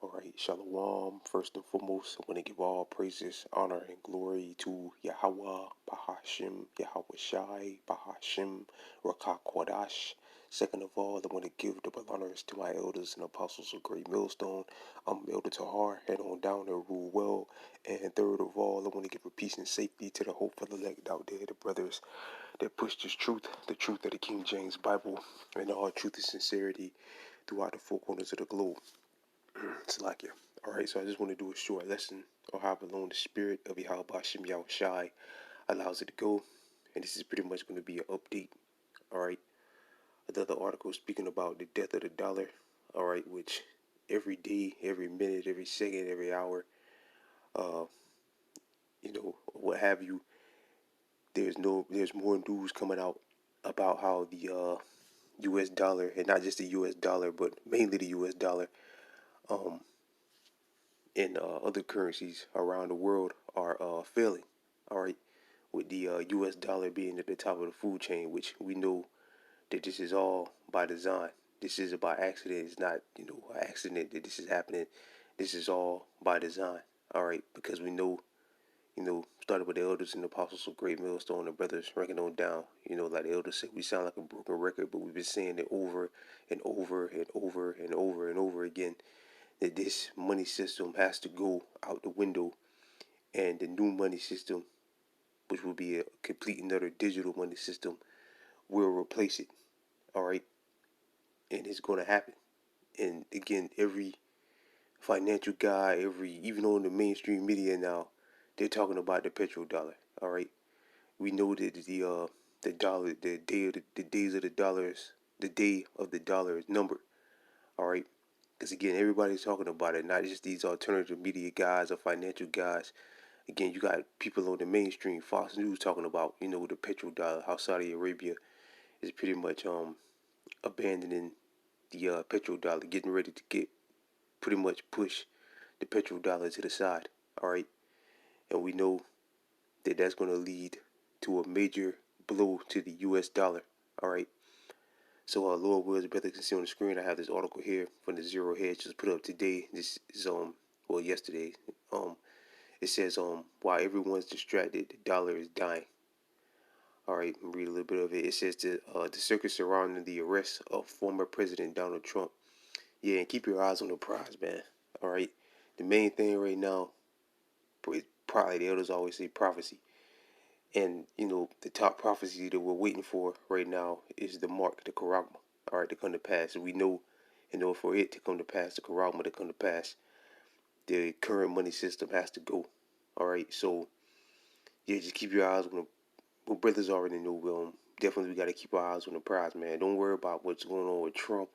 All right, Shalom. First and foremost, I want to give all praises, honor, and glory to Yahweh, Bahashim, Yahweh Shai, Bahashim, Rakak Kwadash. Second of all, I want to give double honors to my elders and apostles of Great Millstone. I'm Elder Tahar, head on down and rule well. And third of all, I want to give a peace and safety to the hopeful elect out there, the brothers that push this truth, the truth of the King James Bible, and all truth and sincerity throughout the four corners of the globe. Salakia. Alright, so I just want to do a short lesson on how alone the spirit of Yahweh Bashim Yahweh Shai allows it to go. And this is pretty much going to be an update. Alright. Another article speaking about the death of the dollar. Alright, which every day, every minute, every second, every hour, uh, what have you, there's more news coming out about how the US dollar, and not just the US dollar, but mainly the US dollar, um, and other currencies around the world are failing. All right, with the U.S. dollar being at the top of the food chain, which we know that this is all by design. This is by accident. It's not an accident that this is happening. This is all by design. All right, because we know started with the elders and the apostles of Great Millstone, the brothers ranking on down. Like the elders said, we sound like a broken record, but we've been saying it over and over and over and over and over again that this money system has to go out the window, and the new money system, which will be a complete and utter digital money system, will replace it. All right, and it's going to happen. And again, every financial guy, even on the mainstream media now, they're talking about the petrodollar. All right, we know that the dollar, the days of the dollars, the day of the dollar is numbered. All right, because again, everybody's talking about it, not just these alternative media guys or financial guys. Again, you got people on the mainstream Fox News talking about, the petrodollar, how Saudi Arabia is pretty much abandoning the petrodollar, getting ready to get pretty much push the petrodollar to the side. All right, and we know that that's going to lead to a major blow to the U.S. dollar. All right. So, Lord wills, brother, can see on the screen. I have this article here from the Zero Hedge just put up today. This is yesterday. It says while everyone's distracted, the dollar is dying. All right, read a little bit of it. It says the circus surrounding the arrest of former President Donald Trump. Yeah, and keep your eyes on the prize, man. All right, the main thing right now is probably the elders always say prophecy, and the top prophecy that we're waiting for right now is the mark, the charagma. All right, to come to pass. We know, in order for it to come to pass, the charagma to come to pass, the current money system has to go. All right, so yeah, just keep your eyes on the. Well, brothers already know. Definitely we got to keep our eyes on the prize, man. Don't worry about what's going on with Trump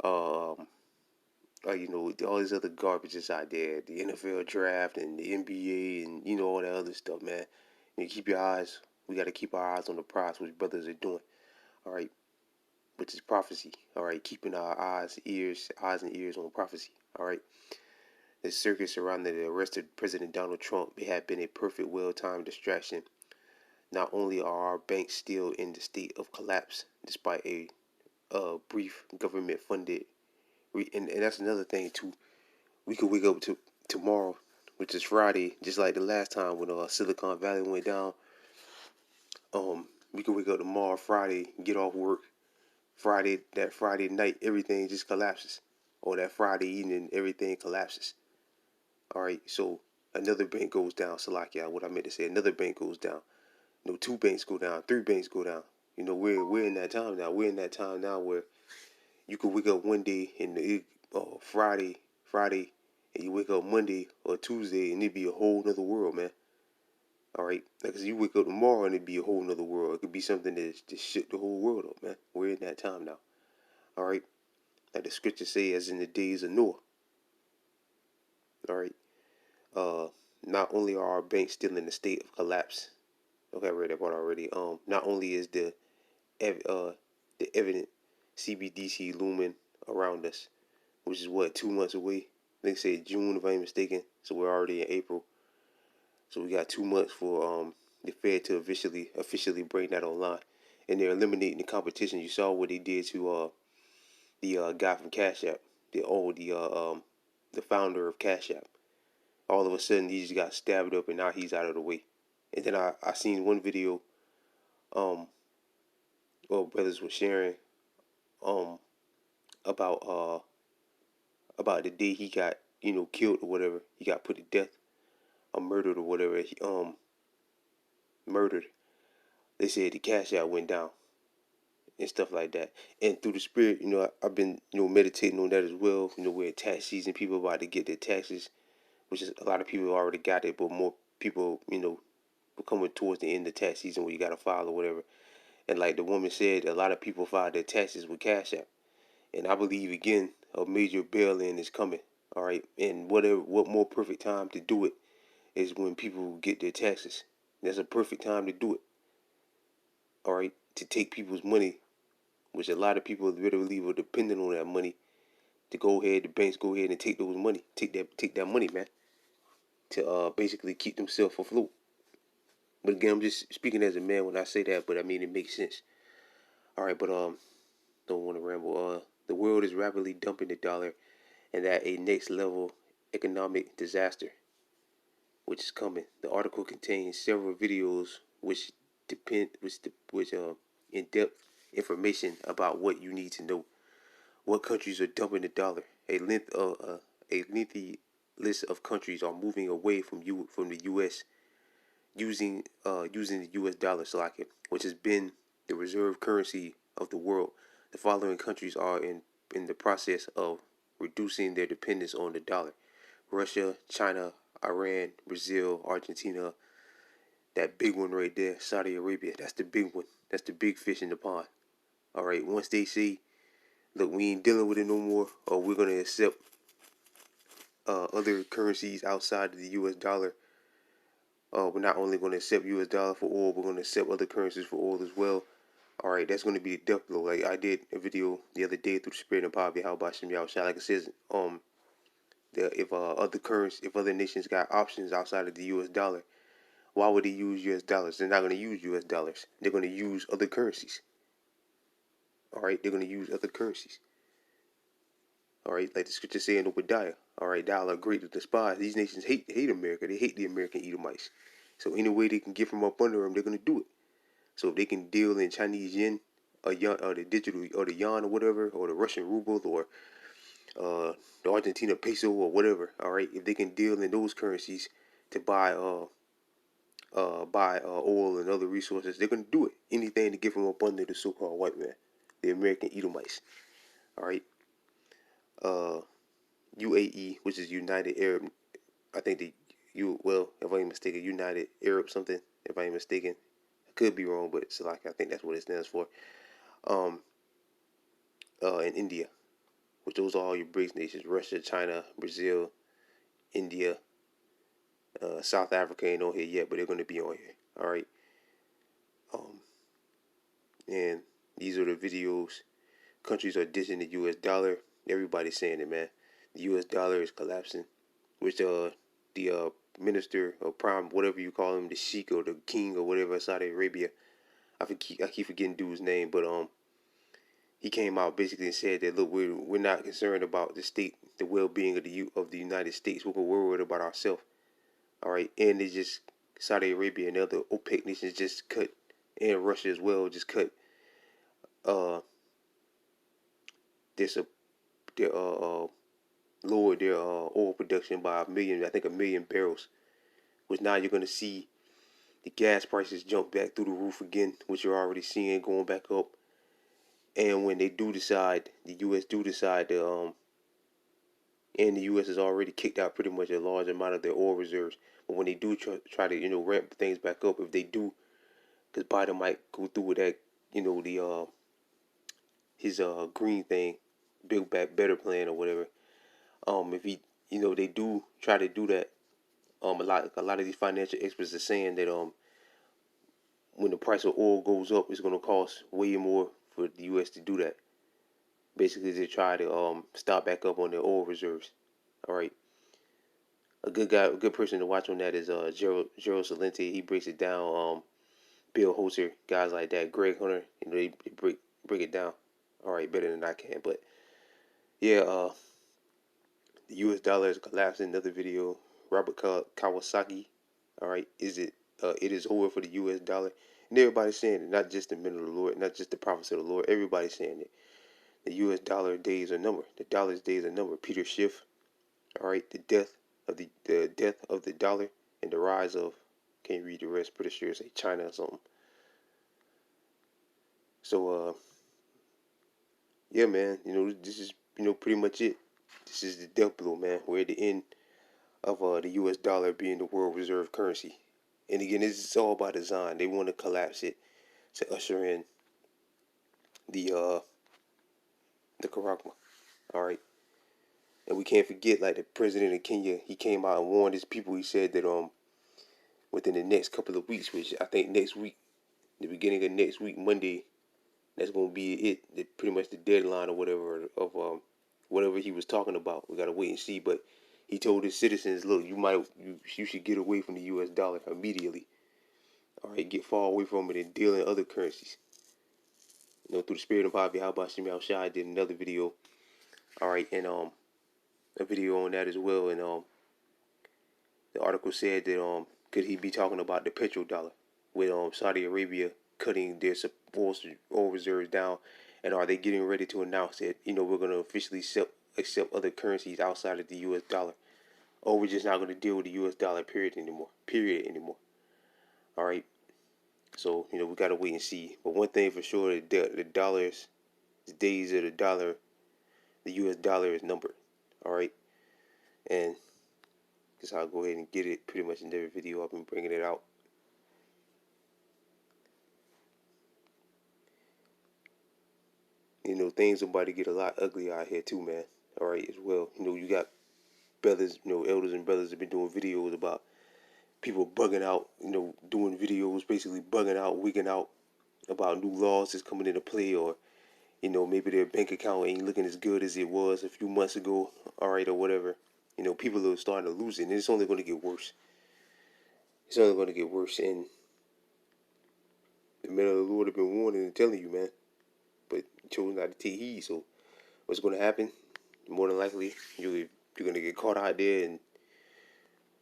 um, all these other garbages out there, the NFL draft and the NBA and all that other stuff, man. Keep your eyes. We got to keep our eyes on the prize, which brothers are doing. All right, which is prophecy. All right, keeping our eyes and ears on prophecy. All right. The circus around the arrested President Donald Trump may have been a perfect, well-timed distraction. Not only are our banks still in the state of collapse, despite a brief government-funded, and that's another thing too. We could wake up to tomorrow, which is Friday, just like the last time when Silicon Valley went down. We could wake up tomorrow, Friday, get off work. That Friday night, everything just collapses, or that Friday evening, everything collapses. All right, so another bank goes down. Salakia, what I meant to say, another bank goes down. Two banks go down, three banks go down. We're in that time now. We're in that time now where you could wake up one day and Friday, and you wake up Monday or Tuesday, and it'd be a whole nother world, man. All right, because you wake up tomorrow and it'd be a whole nother world. It could be something that just shut the whole world up, man. We're in that time now. All right, like the scripture say, as in the days of Noah. All right. Uh, Not only are our banks still in a state of collapse. Okay, I read that part already. Not only is the evident CBDC looming around us, which is what 2 months away. They say June, if I'm mistaken. So we're already in April. So we got 2 months for the Fed to officially bring that online, and they're eliminating the competition. You saw what they did to the guy from Cash App, the the founder of Cash App. All of a sudden, he just got stabbed up, and now he's out of the way. And then I seen one video, um, well, brothers were sharing, um, about the day he got, killed or whatever. He got put to death or murdered or whatever. Murdered. They said the Cash App went down and stuff like that. And through the spirit, I've been, meditating on that as well. We're in tax season, people about to get their taxes, which is a lot of people already got it, but more people, we're coming towards the end of tax season where you got to file or whatever. And like the woman said, a lot of people file their taxes with Cash App. And I believe again, a major bail-in is coming. All right, and what more perfect time to do it is when people get their taxes. That's a perfect time to do it. All right, to take people's money, which a lot of people literally were dependent on that money, to go ahead, the banks go ahead and take those money, take that money, man, to basically keep themselves afloat. But again, I'm just speaking as a man when I say that, but I mean it makes sense. All right, but don't want to ramble. The world is rapidly dumping the dollar, and at a next level economic disaster, which is coming. The article contains several videos which in-depth information about what you need to know. What countries are dumping the dollar? A lengthy list of countries are moving away from the U.S. using the U.S. dollar, which has been the reserve currency of the world. The following countries are in the process of reducing their dependence on the dollar: Russia, China, Iran, Brazil, Argentina. That big one right there, Saudi Arabia. That's the big one. That's the big fish in the pond. All right. Once they say, look, we ain't dealing with it no more, or we're gonna accept other currencies outside of the U.S. dollar. We're not only going to accept U.S. dollar for oil, we're going to accept other currencies for oil as well. All right, that's going to be the death blow. Like I did a video the other day through the spirit and power of Yahweh Shem Yahushua. Like it says, if other nations got options outside of the U.S. dollar, why would they use U.S. dollars? They're not going to use U.S. dollars. They're going to use other currencies. All right, they're going to use other currencies. All right, like the scripture say in Obadiah. All right, thou art great to despise. These nations hate America. They hate the American Edomites. So any way they can get from up under them, they're going to do it. So if they can deal in Chinese yen, or the digital, or the yuan, or whatever, or the Russian ruble, or the Argentina peso, or whatever, all right, if they can deal in those currencies to buy oil and other resources, they're gonna do it. Anything to get from up under the so-called white man, the American Edomites. All right. UAE, which is United Arab, I think if I ain't mistaken, United Arab something. If I ain't mistaken, I could be wrong, but it's I think that's what it stands for. Um, and India, which those are all your BRICS nations: Russia, China, Brazil, India, South Africa ain't on here yet, but they're going to be on here. All right. Um, and these are the videos. Countries are dishing the U.S. dollar. Everybody's saying it, man. The U.S. dollar is collapsing, which the minister or prime, whatever you call him, the sheik or the king or whatever, Saudi Arabia. I keep forgetting dude's name, but he came out basically and said that, look, we're not concerned about the well-being of the United States. We're worried about ourselves. All right, and they just Saudi Arabia and other OPEC nations just cut, and Russia as well, just cut uh this their lowered their oil production by a million barrels. Which now you're gonna see the gas prices jump back through the roof again, which you're already seeing going back up. And when they do decide, the U.S. do decide to and the U.S. has already kicked out pretty much a large amount of their oil reserves. But when they do try to ramp things back up, if they do, because Biden might go through with that, the his green thing, Build Back Better plan or whatever. If he, they do try to do that. A lot of these financial experts are saying that when the price of oil goes up, it's going to cost way more for the U.S. to do that. Basically, they try to stop back up on their oil reserves. All right. A good person to watch on that is Gerald Salente. He breaks it down. Bill Holzer, guys like that, Greg Hunter, they break it down. All right, better than I can. But yeah, The U.S. dollar has collapsed. In another video, Robert Kawasaki. All right, it is over for the U.S. dollar, and everybody's saying it. Not just the men of the Lord, not just the prophets of the Lord. Everybody's saying it. The U.S. dollar days are numbered. The dollar's days are numbered. Peter Schiff. All right, the death of the dollar and the rise of. Can't read the rest. Pretty sure it's like China or something. So yeah, man. This is pretty much it. This is the death blow, man. We're at the end of the U.S. dollar being the world reserve currency. And again, this is all by design. They want to collapse it to usher in the Karagma. All right, and we can't forget, like, the president of Kenya, he came out and warned his people. He said that within the next couple of weeks, which I think next week, the beginning of next week, Monday, that's gonna be it. Pretty much the deadline or whatever of whatever he was talking about. We gotta wait and see. But he told his citizens, look, you should get away from the U.S. dollar immediately. All right, get far away from it and deal in other currencies. Through the spirit of Bobby, how about Shimei Shai did another video. All right, and a video on that as well. And the article said that could he be talking about the petrodollar with Saudi Arabia cutting their oil reserves down, and are they getting ready to announce that we're going to officially accept other currencies outside of the U.S. dollar, or we're just not going to deal with the U.S. dollar period anymore. All right. So we got to wait and see. But one thing for sure, the days of the dollar, the U.S. dollar is numbered. All right, and guess I'll go ahead and get it pretty much in every video I've been bringing it out. Things are about to get a lot uglier out here too, man. All right, as well. You got brothers, elders and brothers have been doing videos about people bugging out, doing videos basically bugging out, wigging out about new laws that's coming into play, or maybe their bank account ain't looking as good as it was a few months ago, all right, or whatever. People are starting to lose it, and it's only going to get worse. It's only going to get worse, and the men of the Lord have been warning and telling you, man, but you chose not to take heed. So what's going to happen? More than likely, you're going to get caught out there and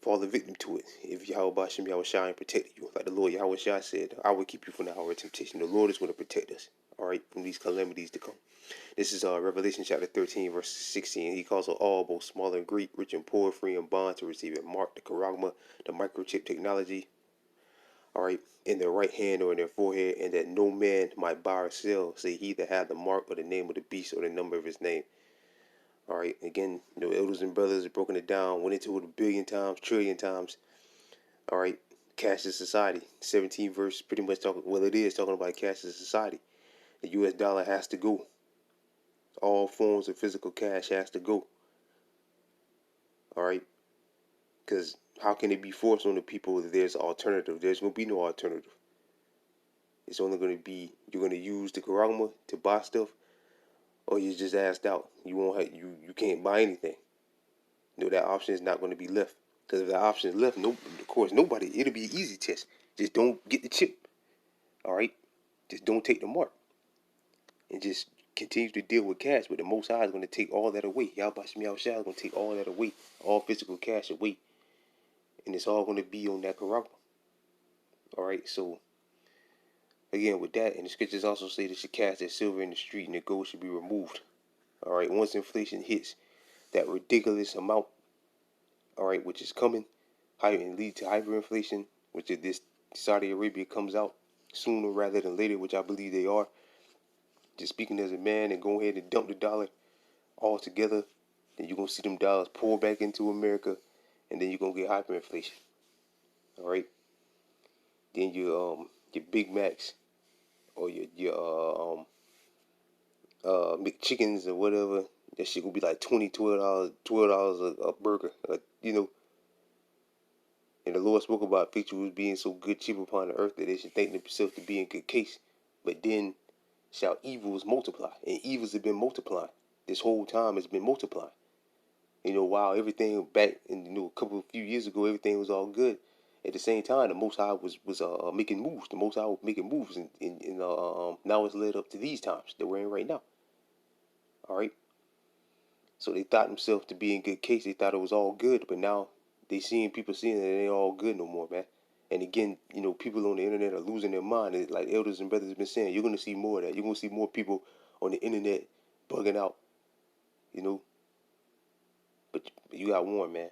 fall a victim to it. If Yahweh Shem Yahweh Shai protect you, like the Lord Yahweh Shai said, I will keep you from the hour of temptation. The Lord is going to protect us, all right, from these calamities to come. This is Revelation chapter 13, verse 16. He calls all, both small and great, rich and poor, free and bond, to receive a mark, the charagma, the microchip technology, all right, in their right hand or in their forehead, and that no man might buy or sell, say he that had the mark or the name of the beast or the number of his name. All right, again, elders and brothers have broken it down, went into it a billion times, trillion times. All right, cashless society, 17th verse, pretty much it is talking about cashless society. The U.S. dollar has to go. All forms of physical cash has to go. All right, because how can it be forced on the people if there's an alternative? There's going to be no alternative. It's only going to be, you're going to use the Karagma to buy stuff, or you're just asked out. You won't have, you can't buy anything. That option is not going to be left. Because if the option is left, of course, nobody, it'll be an easy test. Just don't get the chip. All right? Just don't take the mark. And just continue to deal with cash. But the Most High is going to take all that away. Yahweh Shem Yahweh Shai is going to take all that away. All physical cash away. And it's all going to be on that Karagma. All right? So, again, with that, and the scriptures also say that you cast that silver in the street and the gold should be removed. All right? Once inflation hits that ridiculous amount, all right, which is coming, and lead to hyperinflation, which if this Saudi Arabia comes out sooner rather than later, which I believe they are, just speaking as a man, and go ahead and dump the dollar all together, then you're going to see them dollars pour back into America, and then you're going to get hyperinflation. All right? Then your Big Macs or your McChickens or whatever, that shit gonna be like $12 a burger. And the Lord spoke about victuals being so good, cheap upon the earth, that they should think themselves to be in good case. But then shall evils multiply, and evils have been multiplying. This whole time has been multiplying. While everything back in a few years ago, everything was all good. At the same time, the Most High was making moves. The Most High was making moves, and now it's led up to these times that we're in right now. All right. So they thought themselves to be in good case. They thought it was all good, but now people seeing that it ain't all good no more, man. And again, people on the internet are losing their mind. It's like elders and brothers have been saying, you're gonna see more of that. You're gonna see more people on the internet bugging out, you know. But you got warned, man.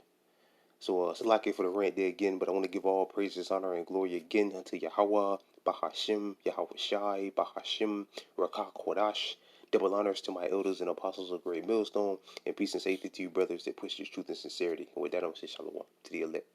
So it's like it for the rant there again, but I want to give all praises, honor, and glory again unto Yahweh, Bahashim, Yahweh Shai, Bahashim, Rakak Kodash. Double honors to my elders and apostles of Great Millstone, and peace and safety to you, brothers that push this truth and sincerity. And with that, I'm going to say shalom to the elect.